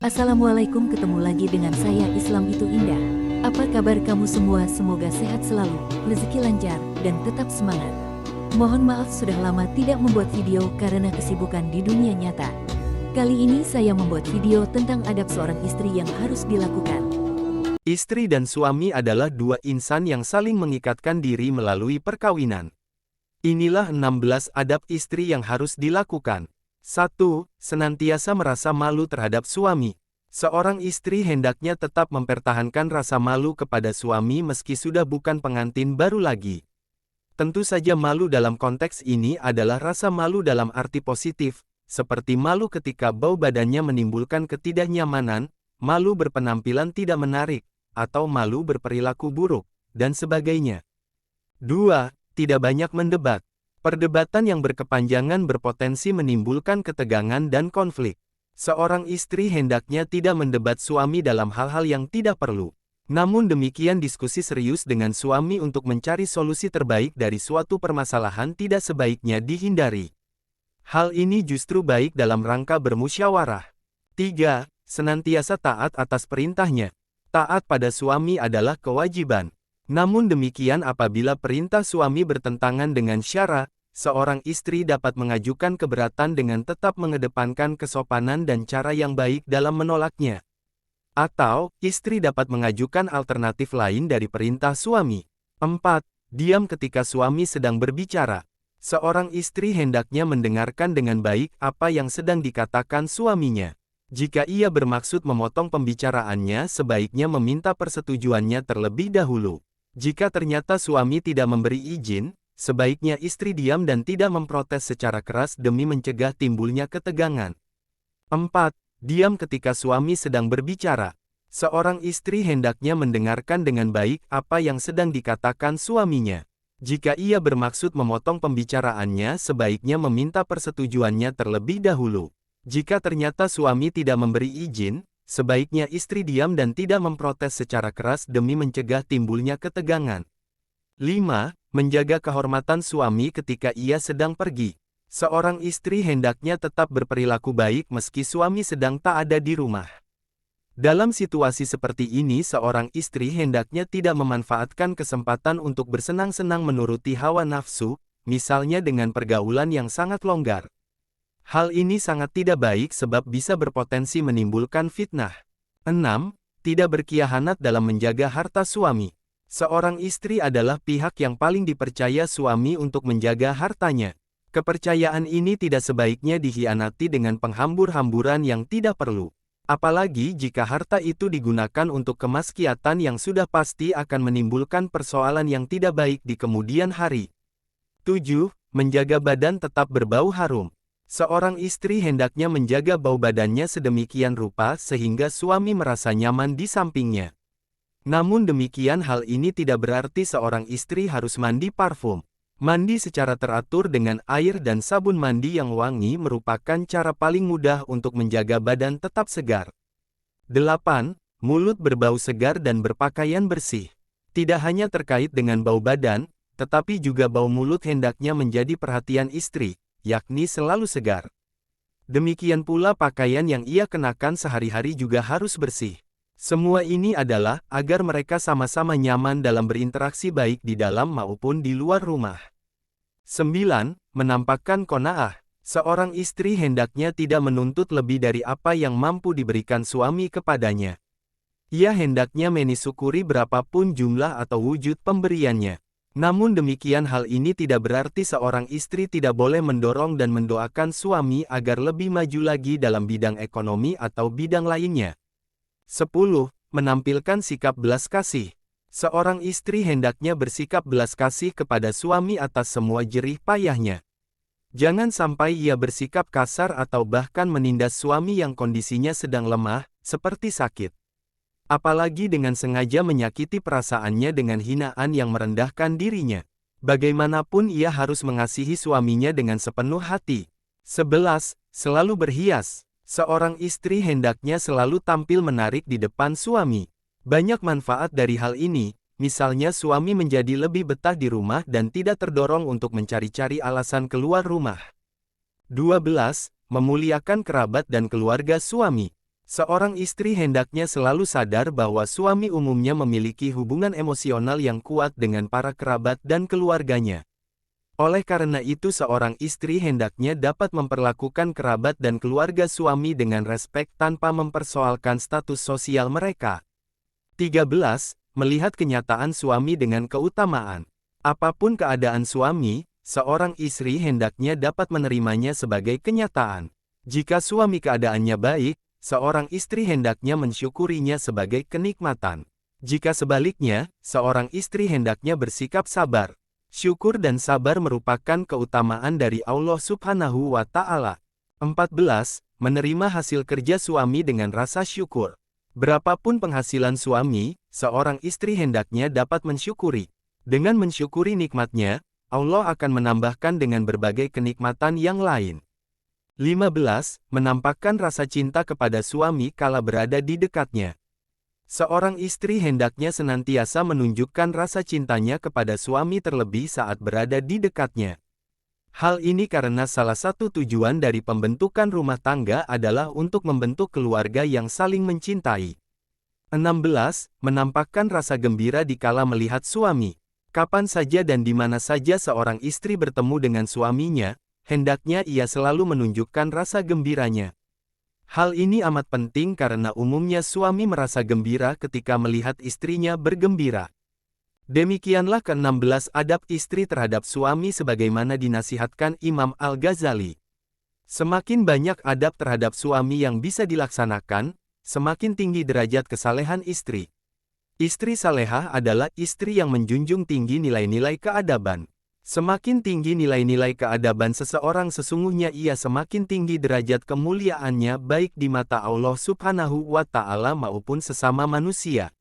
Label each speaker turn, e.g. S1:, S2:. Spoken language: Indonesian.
S1: Assalamualaikum, ketemu lagi dengan saya Islam itu Indah. Apa kabar kamu semua? Semoga sehat selalu, rezeki lancar, dan tetap semangat. Mohon maaf sudah lama tidak membuat video karena kesibukan di dunia nyata. Kali ini saya membuat video tentang adab seorang istri yang harus dilakukan.
S2: Istri dan suami adalah dua insan yang saling mengikatkan diri melalui perkawinan. Inilah 16 adab istri yang harus dilakukan. 1. Senantiasa merasa malu terhadap suami. Seorang istri hendaknya tetap mempertahankan rasa malu kepada suami meski sudah bukan pengantin baru lagi. Tentu saja malu dalam konteks ini adalah rasa malu dalam arti positif, seperti malu ketika bau badannya menimbulkan ketidaknyamanan, malu berpenampilan tidak menarik, atau malu berperilaku buruk, dan sebagainya. 2. Tidak banyak mendebat. Perdebatan yang berkepanjangan berpotensi menimbulkan ketegangan dan konflik. Seorang istri hendaknya tidak mendebat suami dalam hal-hal yang tidak perlu. Namun demikian diskusi serius dengan suami untuk mencari solusi terbaik dari suatu permasalahan tidak sebaiknya dihindari. Hal ini justru baik dalam rangka bermusyawarah. 3. Senantiasa taat atas perintahnya. Taat pada suami adalah kewajiban. Namun demikian apabila perintah suami bertentangan dengan syara, seorang istri dapat mengajukan keberatan dengan tetap mengedepankan kesopanan dan cara yang baik dalam menolaknya. Atau, istri dapat mengajukan alternatif lain dari perintah suami. 4. Diam ketika suami sedang berbicara. Seorang istri hendaknya mendengarkan dengan baik apa yang sedang dikatakan suaminya. Jika ia bermaksud memotong pembicaraannya, sebaiknya meminta persetujuannya terlebih dahulu. Jika ternyata suami tidak memberi izin, sebaiknya istri diam dan tidak memprotes secara keras demi mencegah timbulnya ketegangan. 4. Diam ketika suami sedang berbicara. Seorang istri hendaknya mendengarkan dengan baik apa yang sedang dikatakan suaminya. Jika ia bermaksud memotong pembicaraannya, sebaiknya meminta persetujuannya terlebih dahulu. Jika ternyata suami tidak memberi izin, sebaiknya istri diam dan tidak memprotes secara keras demi mencegah timbulnya ketegangan. 5. Menjaga kehormatan suami ketika ia sedang pergi. Seorang istri hendaknya tetap berperilaku baik meski suami sedang tak ada di rumah. Dalam situasi seperti ini, seorang istri hendaknya tidak memanfaatkan kesempatan untuk bersenang-senang menuruti hawa nafsu, misalnya dengan pergaulan yang sangat longgar. Hal ini sangat tidak baik sebab bisa berpotensi menimbulkan fitnah. 6. Tidak berkhianat dalam menjaga harta suami. Seorang istri adalah pihak yang paling dipercaya suami untuk menjaga hartanya. Kepercayaan ini tidak sebaiknya dikhianati dengan penghambur-hamburan yang tidak perlu. Apalagi jika harta itu digunakan untuk kemaksiatan yang sudah pasti akan menimbulkan persoalan yang tidak baik di kemudian hari. 7. Menjaga badan tetap berbau harum. Seorang istri hendaknya menjaga bau badannya sedemikian rupa sehingga suami merasa nyaman di sampingnya. Namun demikian hal ini tidak berarti seorang istri harus mandi parfum. Mandi secara teratur dengan air dan sabun mandi yang wangi merupakan cara paling mudah untuk menjaga badan tetap segar. 8. Mulut berbau segar dan berpakaian bersih. Tidak hanya terkait dengan bau badan, tetapi juga bau mulut hendaknya menjadi perhatian istri, yakni selalu segar. Demikian pula pakaian yang ia kenakan sehari-hari juga harus bersih. Semua ini adalah agar mereka sama-sama nyaman dalam berinteraksi baik di dalam maupun di luar rumah. 9. Menampakkan qanaah. Seorang istri hendaknya tidak menuntut lebih dari apa yang mampu diberikan suami kepadanya. Ia hendaknya mensyukuri berapapun jumlah atau wujud pemberiannya. Namun demikian hal ini tidak berarti seorang istri tidak boleh mendorong dan mendoakan suami agar lebih maju lagi dalam bidang ekonomi atau bidang lainnya. 10. Menampilkan sikap belas kasih. Seorang istri hendaknya bersikap belas kasih kepada suami atas semua jerih payahnya. Jangan sampai ia bersikap kasar atau bahkan menindas suami yang kondisinya sedang lemah, seperti sakit. Apalagi dengan sengaja menyakiti perasaannya dengan hinaan yang merendahkan dirinya. Bagaimanapun ia harus mengasihi suaminya dengan sepenuh hati. 11. Selalu berhias. Seorang istri hendaknya selalu tampil menarik di depan suami. Banyak manfaat dari hal ini, misalnya suami menjadi lebih betah di rumah dan tidak terdorong untuk mencari-cari alasan keluar rumah. 12. Memuliakan kerabat dan keluarga suami. Seorang istri hendaknya selalu sadar bahwa suami umumnya memiliki hubungan emosional yang kuat dengan para kerabat dan keluarganya. Oleh karena itu seorang istri hendaknya dapat memperlakukan kerabat dan keluarga suami dengan respek tanpa mempersoalkan status sosial mereka. 13. Melihat kenyataan suami dengan keutamaan. Apapun keadaan suami, seorang istri hendaknya dapat menerimanya sebagai kenyataan. Jika suami keadaannya baik, seorang istri hendaknya mensyukurinya sebagai kenikmatan. Jika sebaliknya, seorang istri hendaknya bersikap sabar. Syukur dan sabar merupakan keutamaan dari Allah Subhanahu wa Ta'ala. 14. Menerima hasil kerja suami dengan rasa syukur. Berapapun penghasilan suami, seorang istri hendaknya dapat mensyukuri. Dengan mensyukuri nikmatnya, Allah akan menambahkan dengan berbagai kenikmatan yang lain. 15. Menampakkan rasa cinta kepada suami kala berada di dekatnya. Seorang istri hendaknya senantiasa menunjukkan rasa cintanya kepada suami terlebih saat berada di dekatnya. Hal ini karena salah satu tujuan dari pembentukan rumah tangga adalah untuk membentuk keluarga yang saling mencintai. 16. Menampakkan rasa gembira dikala melihat suami. Kapan saja dan di mana saja seorang istri bertemu dengan suaminya, hendaknya ia selalu menunjukkan rasa gembiranya. Hal ini amat penting karena umumnya suami merasa gembira ketika melihat istrinya bergembira. Demikianlah ke-16 adab istri terhadap suami sebagaimana dinasihatkan Imam Al-Ghazali. Semakin banyak adab terhadap suami yang bisa dilaksanakan, semakin tinggi derajat kesalehan istri. Istri salehah adalah istri yang menjunjung tinggi nilai-nilai keadaban. Semakin tinggi nilai-nilai keadaban seseorang sesungguhnya ia semakin tinggi derajat kemuliaannya baik di mata Allah Subhanahu wa Ta'ala maupun sesama manusia.